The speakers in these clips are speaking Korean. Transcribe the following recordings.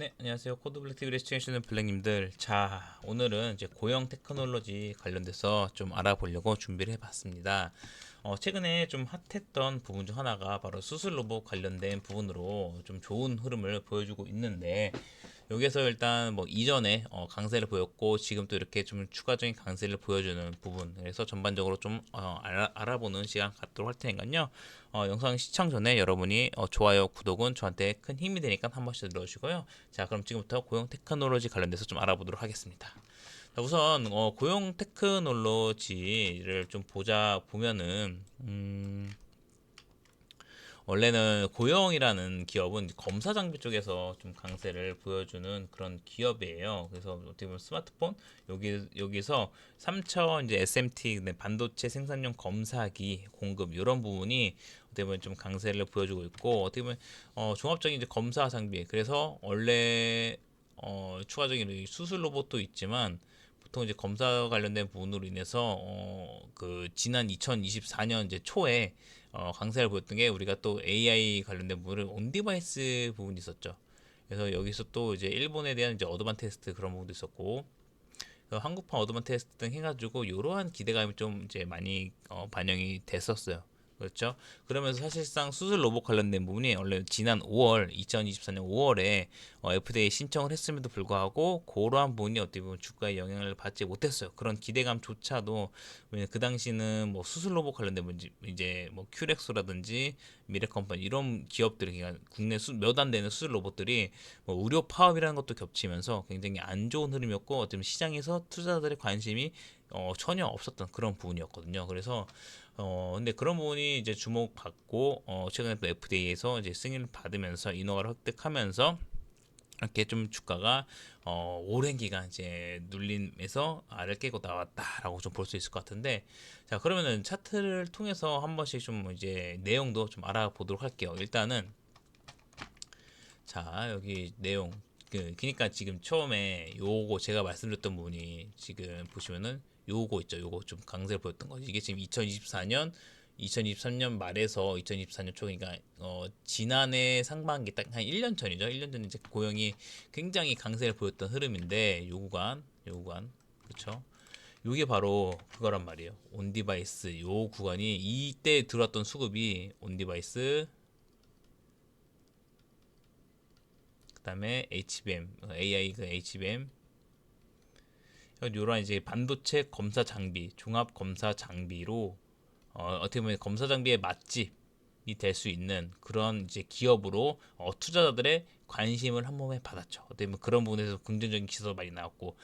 네, 안녕하세요. 코드블랙 TV를 시청해주시는 블랙님들. 자, 오늘은 이제 고형 테크놀로지 관련돼서 좀 알아보려고 준비를 해봤습니다. 최근에 좀 핫했던 부분 중 하나가 바로 수술 로봇 관련된 부분으로 좀 좋은 흐름을 보여주고 있는데, 여기서 일단 뭐 이전에 강세를 보였고 지금 또 이렇게 좀 추가적인 강세를 보여주는 부분, 그래서 전반적으로 좀 알아보는 시간 갖도록 할 테니까요. 영상 시청 전에 여러분이 좋아요, 구독은 저한테 큰 힘이 되니까 한 번씩 눌러주시고요. 자, 그럼 지금부터 고용 테크놀로지 관련돼서 좀 알아보도록 하겠습니다. 자, 우선 고용 테크놀로지를 좀 보면은 원래는 고영이라는 기업은 검사 장비 쪽에서 좀 강세를 보여주는 그런 기업이에요. 그래서 어떻게 보면 스마트폰 여기서 3차 이제 SMT 반도체 생산용 검사기 공급 이런 부분이 어떻게 보면 좀 강세를 보여주고 있고, 어떻게 보면 종합적인 이제 검사 장비, 그래서 원래 추가적인 수술 로봇도 있지만 보통 이제 검사 관련된 부분으로 인해서 그 지난 2024년 이제 초에 강세를 보였던 게, 우리가 또 AI 관련된 부분을 온디바이스 부분이 있었죠. 그래서 여기서 또 이제 일본에 대한 이제 어드반 테스트 그런 부분도 있었고, 한국판 어드반 테스트 등 해가지고 이러한 기대감이 좀 이제 많이 반영이 됐었어요. 그렇죠. 그러면서 사실상 수술 로봇 관련된 부분이 원래 지난 5월 2024년 5월에 FDA 신청을 했음에도 불구하고 그러한 부분이 어떻게 보면 주가에 영향을 받지 못했어요. 그런 기대감조차도, 왜냐면 그 당시는 뭐 수술 로봇 관련된 문제, 이제 뭐 큐렉소라든지 미래컴퍼니 이런 기업들이, 그러니까 국내 몇 안 되는 수술 로봇들이 뭐 의료 파업이라는 것도 겹치면서 굉장히 안 좋은 흐름이었고, 어쩌면 시장에서 투자자들의 관심이 전혀 없었던 그런 부분이었거든요. 그래서 근데 그런 부분이 이제 주목받고, 최근에 또 FDA에서 이제 승인을 받으면서 인허가를 획득하면서 이렇게 좀 주가가 오랜 기간 이제 눌림에서 알을 깨고 나왔다라고 좀 볼 수 있을 것 같은데, 자, 그러면은 차트를 통해서 한 번씩 좀 이제 내용도 좀 알아보도록 할게요. 일단은 자, 여기 내용, 그니까 지금 처음에 요거 제가 말씀드렸던 부분이 지금 보시면은 요거 있죠. 요거 좀 강세를 보였던 거지. 이게 지금 2024년 2023년 말에서 2024년 초, 그러니까 지난해 상반기 딱 한 1년 전이죠. 1년 전 이제 고용이 굉장히 강세를 보였던 흐름인데, 요 구간 그쵸? 요게 바로 그거란 말이에요. 온디바이스 요 구간이, 이때 들어왔던 수급이 온디바이스, 그다음에 HBM, AI 그 HBM, 요런 이제 반도체 검사 장비, 종합 검사 장비로 어떻게 보면 검사 장비의 맛집이 될 수 있는 그런 이제 기업으로 투자자들의 관심을 한 몸에 받았죠. 어떻게 보면 그런 부분에서 긍정적인 기사도 많이 나왔고,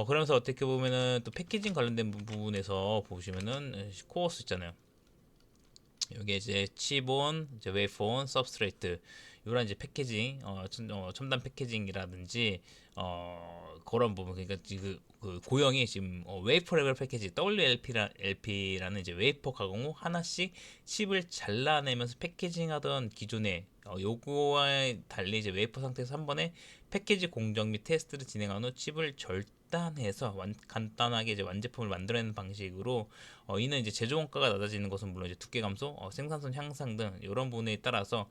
그러면서 어떻게 보면은 또 패키징 관련된 부분에서 보시면은 코어스 있잖아요. 여기 이제 칩온, 이제 웨이폰, 서브스트레이트, 이런 이제 패키징, 첨단 패키징이라든지 그런 부분, 그러니까 그 고영이 지금 웨이퍼 레벨 패키지 WLP라는 이제 웨이퍼 가공 후 하나씩 칩을 잘라내면서 패키징하던 기존의 요거와 달리 이제 웨이퍼 상태에서 한 번에 패키지 공정 및 테스트를 진행한 후 칩을 절단해서 간단하게 이제 완제품을 만들어내는 방식으로, 이는 이제 제조 원가가 낮아지는 것은 물론 이제 두께 감소, 생산성 향상 등 이런 부분에 따라서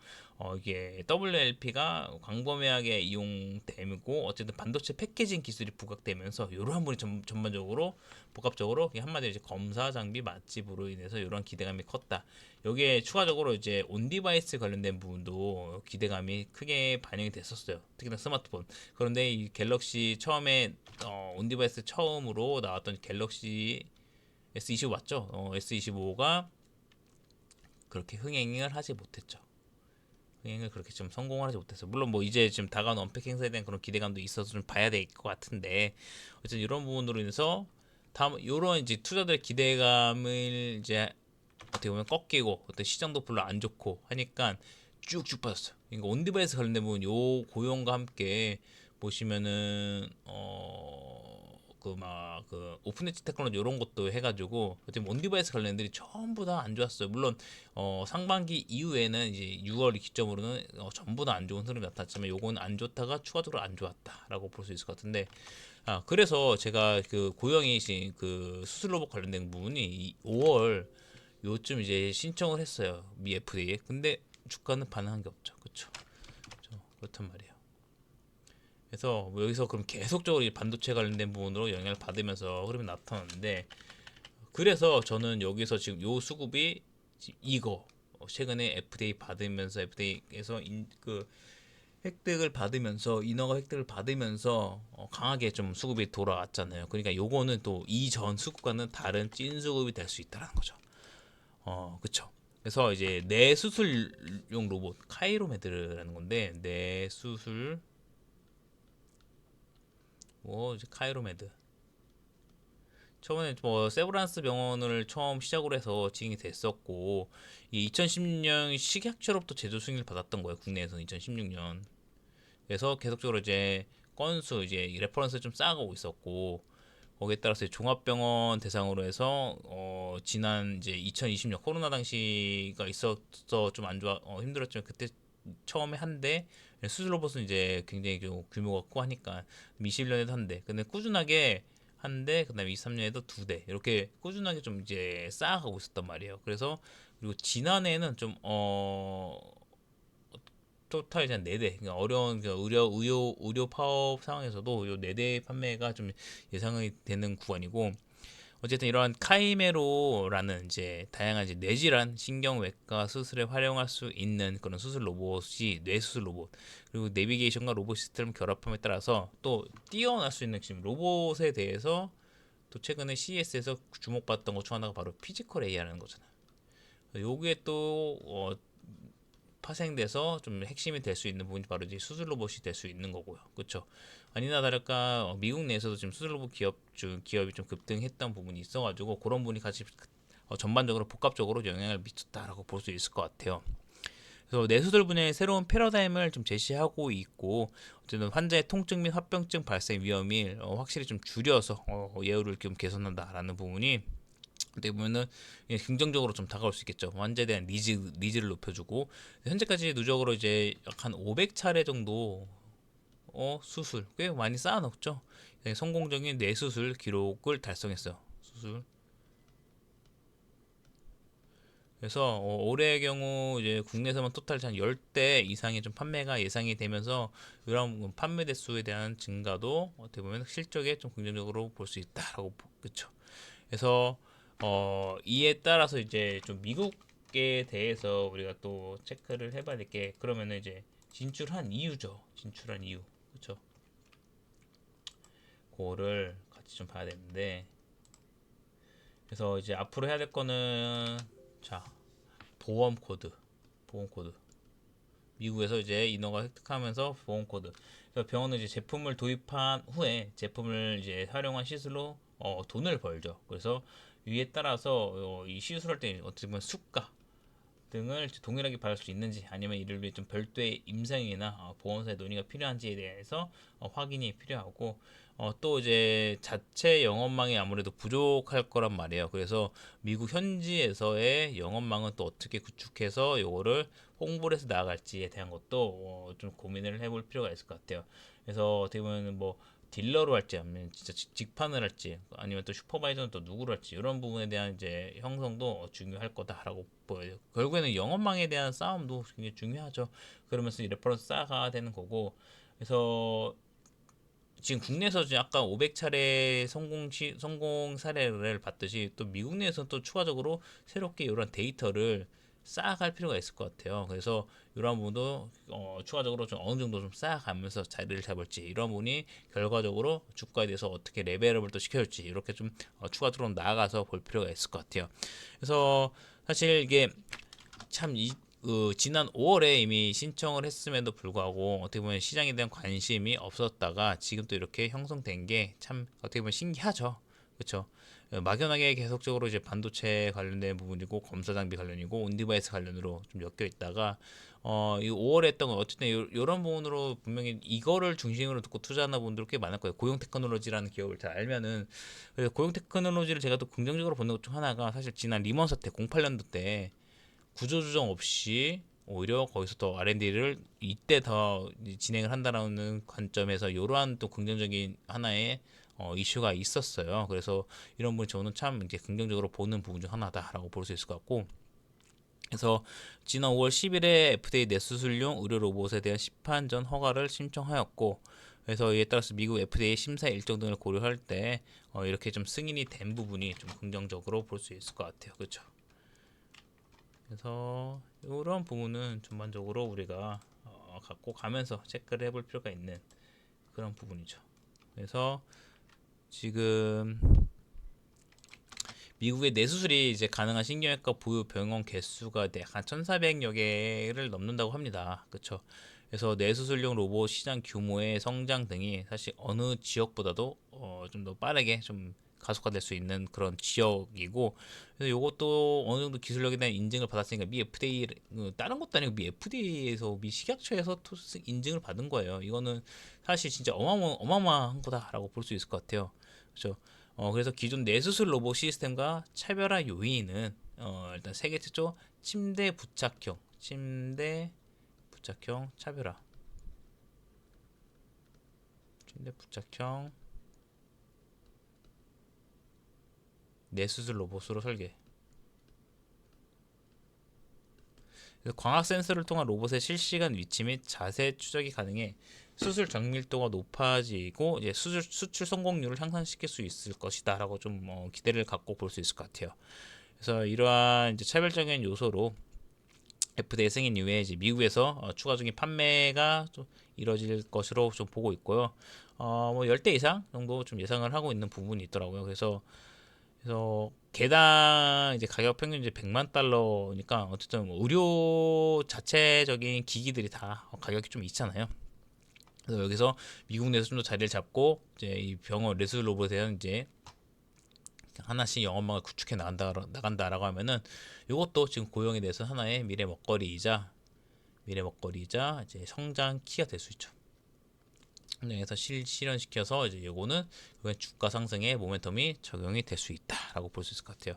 이게 WLP가 광범위하게 이용되고, 어쨌든 반도체 패키징 기술이 부각되면서 이러한 부분이 전반적으로 복합적으로 한마디로 이제 검사 장비 맛집으로 인해서 이러한 기대감이 컸다. 여기에 추가적으로 이제 온디바이스 관련된 부분도 기대감이 크게 반영이 됐었어요. 특히나 스마트폰. 그런데 이 갤럭시 처음에 온디바이스 처음으로 나왔던 갤럭시 S25 맞죠? S25가 그렇게 흥행을 하지 못했죠. 흥행을 그렇게 좀 성공을 하지 못했어요. 물론 뭐 이제 지금 다가오는 언팩 행사에 대한 그런 기대감도 있어서 좀 봐야 될 것 같은데, 어쨌든 이런 부분으로 인해서 다음 이런 이제 투자들의 기대감을 이제 어떻게 보면 꺾이고, 어떤 시장도 별로 안 좋고 하니까 쭉쭉 빠졌어요. 그러니까 온디바이스 관련된 부분 요 고용과 함께 보시면은 그 오픈 엣지 테크놀로지 이런 것도 해가지고 지금 온디바이스 관련들이 전부 다 안 좋았어요. 물론 상반기 이후에는 이제 6월 기점으로는 전부 다 안 좋은 흐름이 나타났지만, 요건 안 좋다가 추가적으로 안 좋았다라고 볼 수 있을 것 같은데, 그래서 제가 그 고영이신 그 수술 로봇 관련된 부분이 5월 요쯤 이제 신청을 했어요, 미 FDA에. 근데 주가는 반응한 게 없죠. 그렇죠. 그렇단 말이에요. 그래서 뭐 여기서 그럼 계속적으로 이 반도체 관련된 부분으로 영향을 받으면서 흐름이 나타났는데, 그래서 저는 여기서 지금 요 수급이 이거 최근에 FDA 받으면서 FDA에서 그 획득을 받으면서 인허가 획득을 받으면서 강하게 좀 수급이 돌아왔잖아요. 그러니까 요거는 또 이전 수급과는 다른 찐 수급이 될 수 있다는 거죠. 그쵸. 그래서 이제 뇌수술용 로봇 카이로메드라는 건데, 뇌수술 뭐 이제 카이로메드 처음에 뭐 세브란스 병원을 처음 시작으로 해서 진행이 됐었고, 이 2016년 식약처로부터 제조 승인을 받았던 거예요. 국내에서는 2016년. 그래서 계속적으로 이제 건수 이제 레퍼런스 좀 쌓아가고 있었고, 거기에 따라서 종합병원 대상으로 해서 지난 이제 2020년 코로나 당시가 있어서 좀 안 좋아 힘들었지만, 그때 처음에 한 대, 수술 로봇은 이제 굉장히 좀 규모가 크고 하니까 21년에도 한 대, 근데 꾸준하게 한 대, 그다음에 23년에도 두 대, 이렇게 꾸준하게 좀 이제 쌓아가고 있었단 말이에요. 그래서 그리고 지난해에는 좀 토탈 이제 4대, 그러니까 어려운 그 의료 파업 상황에서도 요 4대 판매가 좀 예상이 되는 구간이고, 어쨌든 이러한 카이메로라는 이제 다양한 이제 뇌질환 신경외과 수술에 활용할 수 있는 그런 수술 로봇이 뇌수술 로봇, 그리고 내비게이션과 로봇 시스템 결합함에 따라서 또 뛰어날 수 있는 지금 로봇에 대해서 또 최근에 CES에서 주목받았던 것 중 하나가 바로 피지컬 AI라는 거잖아요. 요게 또 파생돼서 좀 핵심이 될 수 있는 부분이 바로 이제 수술 로봇이 될 수 있는 거고요. 그렇죠? 아니나 다를까 미국 내에서도 지금 수술 로봇 기업이 좀 급등했던 부분이 있어가지고, 그런 부분이 같이 전반적으로 복합적으로 영향을 미쳤다라고 볼 수 있을 것 같아요. 그래서 뇌수술 분야의 새로운 패러다임을 좀 제시하고 있고, 어쨌든 환자의 통증 및 합병증 발생 위험을 확실히 좀 줄여서 예후를 좀 개선한다라는 부분이 어떻게 보면은 긍정적으로 좀 다가올 수 있겠죠. 환자에 대한 니즈를 높여주고, 현재까지 누적으로 이제 약 한 500차례 정도 수술 꽤 많이 쌓아놓죠. 성공적인 뇌수술 기록을 달성했어요. 수술. 그래서 올해의 경우 이제 국내에서만 토탈 한 10대 이상의 좀 판매가 예상이 되면서, 이런 판매 대수에 대한 증가도 어떻게 보면 실적에 좀 긍정적으로 볼 수 있다라고 그렇죠. 그래서 이에 따라서 이제 좀 미국에 대해서 우리가 또 체크를 해봐야 될 게, 그러면은 이제 진출한 이유죠. 진출한 이유. 그렇죠. 그거를 같이 좀 봐야 되는데, 그래서 이제 앞으로 해야 될 거는, 자, 보험 코드. 보험 코드. 미국에서 이제 인허가 획득하면서 보험 코드. 그래서 병원은 이제 제품을 도입한 후에 제품을 이제 활용한 시술로 돈을 벌죠. 그래서 이에 따라서 이 시술할 때 어떻게 보면 수가 등을 동일하게 받을 수 있는지, 아니면 이를 위해 좀 별도의 임상이나 보험사의 논의가 필요한지에 대해서 확인이 필요하고, 또 이제 자체 영업망이 아무래도 부족할 거란 말이에요. 그래서 미국 현지에서의 영업망은 또 어떻게 구축해서 요거를 홍보를 해서 나아갈지에 대한 것도 좀 고민을 해볼 필요가 있을 것 같아요. 그래서 어떻게 보면 뭐 딜러로 할지, 아니면 진짜 직판을 할지, 아니면 또 슈퍼바이저는 또 누구로 할지, 이런 부분에 대한 이제 형성도 중요할 거다라고 보여요. 결국에는 영업망에 대한 싸움도 굉장히 중요하죠. 그러면서 이 레퍼런스 쌓아가야 되는 거고, 그래서 지금 국내에서 지금 아까 500차례 성공 사례를 봤듯이, 또 미국 내에서 또 추가적으로 새롭게 이런 데이터를 쌓아갈 필요가 있을 것 같아요. 그래서 이런 부분도 추가적으로 좀 어느 정도 좀 쌓아가면서 자리를 잡을지, 이런 부분이 결과적으로 주가에 대해서 어떻게 레벨업을 또 시켜줄지, 이렇게 좀 추가적으로 나아가서 볼 필요가 있을 것 같아요. 그래서 사실 이게 참 지난 5월에 이미 신청을 했음에도 불구하고 어떻게 보면 시장에 대한 관심이 없었다가 지금 또 이렇게 형성된 게 참 어떻게 보면 신기하죠. 그렇죠? 막연하게 계속적으로 이제 반도체 관련된 부분이고, 검사 장비 관련이고, 온디바이스 관련으로 좀 엮여 있다가 이 5월에 했던 건 어쨌든 이런 부분으로 분명히 이거를 중심으로 듣고 투자하는 분들 꽤 많을 거예요. 고용 테크놀로지라는 기업을 잘 알면은. 그래서 고용 테크놀로지를 제가 또 긍정적으로 보는 것 중 하나가, 사실 지난 리먼 사태 08년도 때 구조조정 없이 오히려 거기서 더 R&D를 이때 더 진행을 한다라는 관점에서 이러한 또 긍정적인 하나의 이슈가 있었어요. 그래서 이런 부분 저는 참 이제 긍정적으로 보는 부분 중 하나다라고 볼 수 있을 것 같고, 그래서 지난 5월 10일에 FDA 뇌수술용 의료 로봇에 대한 시판 전 허가를 신청하였고, 그래서 이에 따라서 미국 FDA 심사 일정 등을 고려할 때 이렇게 좀 승인이 된 부분이 좀 긍정적으로 볼 수 있을 것 같아요. 그렇죠? 그래서 이런 부분은 전반적으로 우리가 갖고 가면서 체크를 해볼 필요가 있는 그런 부분이죠. 그래서 지금 미국의 뇌수술이 이제 가능한 신경외과 보유 병원 개수가 약 1,400여 개를 넘는다고 합니다. 그렇죠? 그래서 뇌수술용 로봇 시장 규모의 성장 등이 사실 어느 지역보다도 좀 더 빠르게 좀 가속화될 수 있는 그런 지역이고, 그래서 이것도 어느 정도 기술력에 대한 인증을 받았으니까 미 FDA, 다른 것도 아니고 미 FDA에서 미 식약처에서 인증을 받은 거예요. 이거는 사실 진짜 어마어마한 거다라고 볼 수 있을 것 같아요. 그렇죠? 그래서 기존 뇌수술 로봇 시스템과 차별화 요인은 일단 세계 최초 침대 부착형 차별화, 침대 부착형 뇌수술 로봇으로 설계. 그래서 광학 센서를 통한 로봇의 실시간 위치 및 자세 추적이 가능해 수술 정밀도가 높아지고 이제 수출 성공률을 향상시킬 수 있을 것이다라고 좀 기대를 갖고 볼 수 있을 것 같아요. 그래서 이러한 이제 차별적인 요소로 FDA 승인 이후에 이제 미국에서 추가적인 판매가 좀 이뤄질 것으로 좀 보고 있고요. 뭐 10대 이상 정도 좀 예상을 하고 있는 부분이 있더라고요. 그래서 개당 이제 가격 평균 이제 100만 달러니까 어쨌든 뭐 의료 자체적인 기기들이 다 가격이 좀 있잖아요. 그래서 여기서 미국 내에서 좀 더 자리를 잡고 이제 이 병원 레스 로봇에 대한 이제 하나씩 영업망을 구축해 나간다라고 하면은 이것도 지금 고용에 대해서 하나의 미래 먹거리이자 이제 성장 키가 될 수 있죠. 그래서 실현시켜서 이제 요거는 주가 상승에 모멘텀이 적용이 될 수 있다라고 볼 수 있을 것 같아요.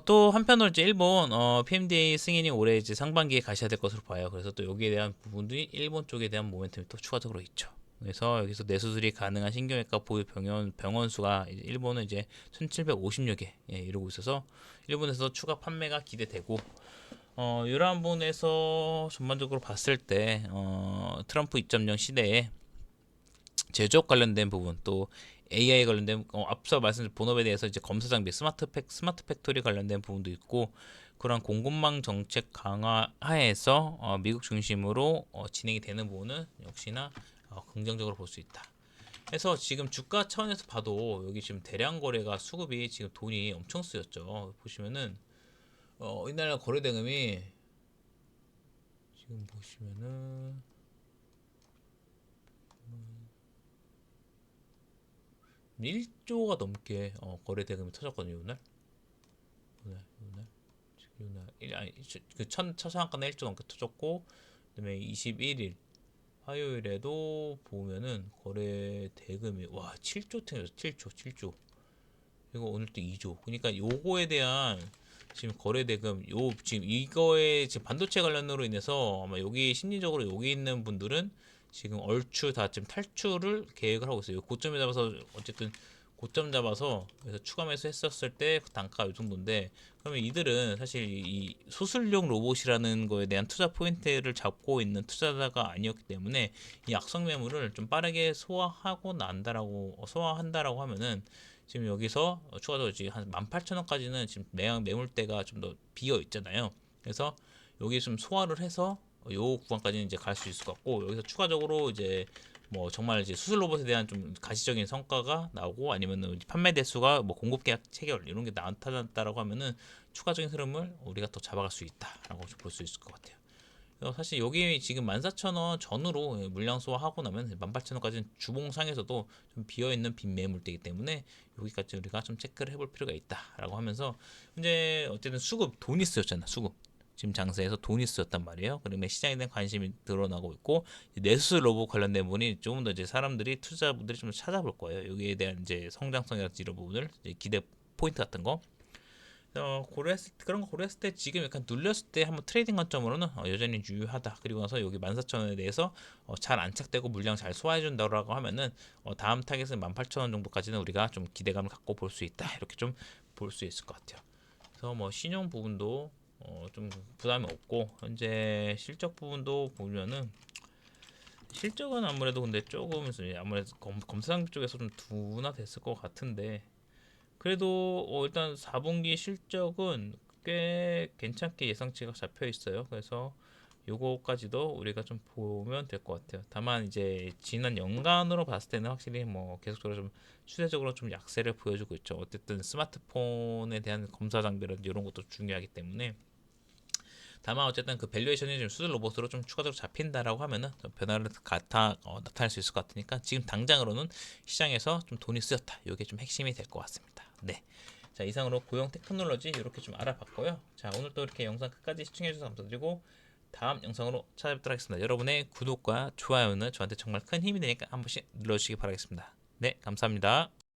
또 한편으로 이제 일본 PMDA 승인이 올해 이제 상반기에 가셔야 될 것으로 봐요. 그래서 또 여기에 대한 부분들이 일본 쪽에 대한 모멘텀이 또 추가적으로 있죠. 그래서 여기서 뇌수술이 가능한 신경외과 보유 병원 수가 일본은 이제 1,750여 개 이루고 있어서 일본에서 추가 판매가 기대되고, 이러한 부분에서 전반적으로 봤을 때 트럼프 2.0 시대에 제조업 관련된 부분, 또 AI 관련된 앞서 말씀드린 본업에 대해서 이제 검사 장비 스마트 팩토리 관련된 부분도 있고, 그런 공급망 정책 강화 하에서 미국 중심으로 진행이 되는 부분은 역시나 긍정적으로 볼 수 있다. 그래서 지금 주가 차원에서 봐도 여기 지금 대량 거래가 수급이 지금 돈이 엄청 쓰였죠. 보시면은 이날 거래 대금이 지금 보시면은 1조가 넘게 거래 대금이 터졌거든요. 오늘 아니 첫 상한가는 1조 넘게 터졌고, 그다음에 21일 화요일에도 보면은 거래 대금이 와 7조 탱이었어. 7조. 그리고 오늘 또 2조. 그러니까 요거에 대한 지금 거래 대금 지금 이거에 지금 반도체 관련으로 인해서 아마 여기 심리적으로 여기 있는 분들은 지금 얼추 다 지금 탈출을 계획을 하고 있어요. 고점에 잡아서 어쨌든 고점 잡아서 그래서 추가 매수 했었을 때 단가 이 정도인데, 그러면 이들은 사실 이 수술용 로봇이라는 거에 대한 투자 포인트를 잡고 있는 투자자가 아니었기 때문에 이 악성 매물을 좀 빠르게 소화한다라고 하면은 지금 여기서 추가적으로 지금 한 18,000원까지는 지금 매물대가 좀 더 비어 있잖아요. 그래서 여기 좀 소화를 해서 요 구간까지는 이제 갈 수 있을 것 같고, 여기서 추가적으로 이제 뭐 정말 이제 수술 로봇에 대한 좀 가시적인 성과가 나오고, 아니면은 판매 대수가 뭐 공급 계약 체결 이런 게 나타났다라고 하면은 추가적인 흐름을 우리가 또 잡아갈 수 있다라고 볼 수 있을 것 같아요. 사실 여기 지금 14,000원 전후로 물량 소화하고 나면 18,000원까지는 주봉상에서도 좀 비어있는 빈 매물대이기 때문에 여기까지 우리가 좀 체크를 해볼 필요가 있다라고 하면서, 이제 어쨌든 돈이 쓰였잖아. 수급 지금 장세에서 돈이 쓰였단 말이에요. 그러면 시장에 대한 관심이 드러나고 있고, 네스 로봇 관련된 부분이 조금 더 이제 투자분들이 좀 찾아볼 거예요. 여기에 대한 이제 성장성이라든지 이런 부분을 이제 기대 포인트 같은 거 그런 거 고려했을 때 지금 약간 눌렸을 때 한번 트레이딩 관점으로는 여전히 유효하다. 그리고 나서 여기 14,000원에 대해서 잘 안착되고 물량 잘 소화해준다고 하면은 다음 타겟은 18,000원 정도까지는 우리가 좀 기대감을 갖고 볼 수 있다. 이렇게 좀 볼 수 있을 것 같아요. 그래서 뭐 신용 부분도 좀 부담이 없고, 현재 실적 부분도 보면은 실적은 아무래도 근데 조금 아무래도 검사 장비 쪽에서 좀 둔화됐을 것 같은데 그래도 일단 4분기 실적은 꽤 괜찮게 예상치가 잡혀 있어요. 그래서 요거까지도 우리가 좀 보면 될 것 같아요. 다만 이제 지난 연간으로 봤을 때는 확실히 뭐 계속적으로 좀 추세적으로 좀 약세를 보여주고 있죠. 어쨌든 스마트폰에 대한 검사 장비라든지 이런 것도 중요하기 때문에 다만 어쨌든 그 밸류에이션이 좀 수술 로봇으로 좀 추가적으로 잡힌다라고 하면은 좀 변화를 나타날 수 있을 것 같으니까 지금 당장으로는 시장에서 좀 돈이 쓰였다. 이게 좀 핵심이 될 것 같습니다. 네. 자, 이상으로 고용 테크놀로지 이렇게 좀 알아봤고요. 자, 오늘 또 이렇게 영상 끝까지 시청해주셔서 감사드리고 다음 영상으로 찾아뵙도록 하겠습니다. 여러분의 구독과 좋아요는 저한테 정말 큰 힘이 되니까 한 번씩 눌러주시기 바라겠습니다. 네, 감사합니다.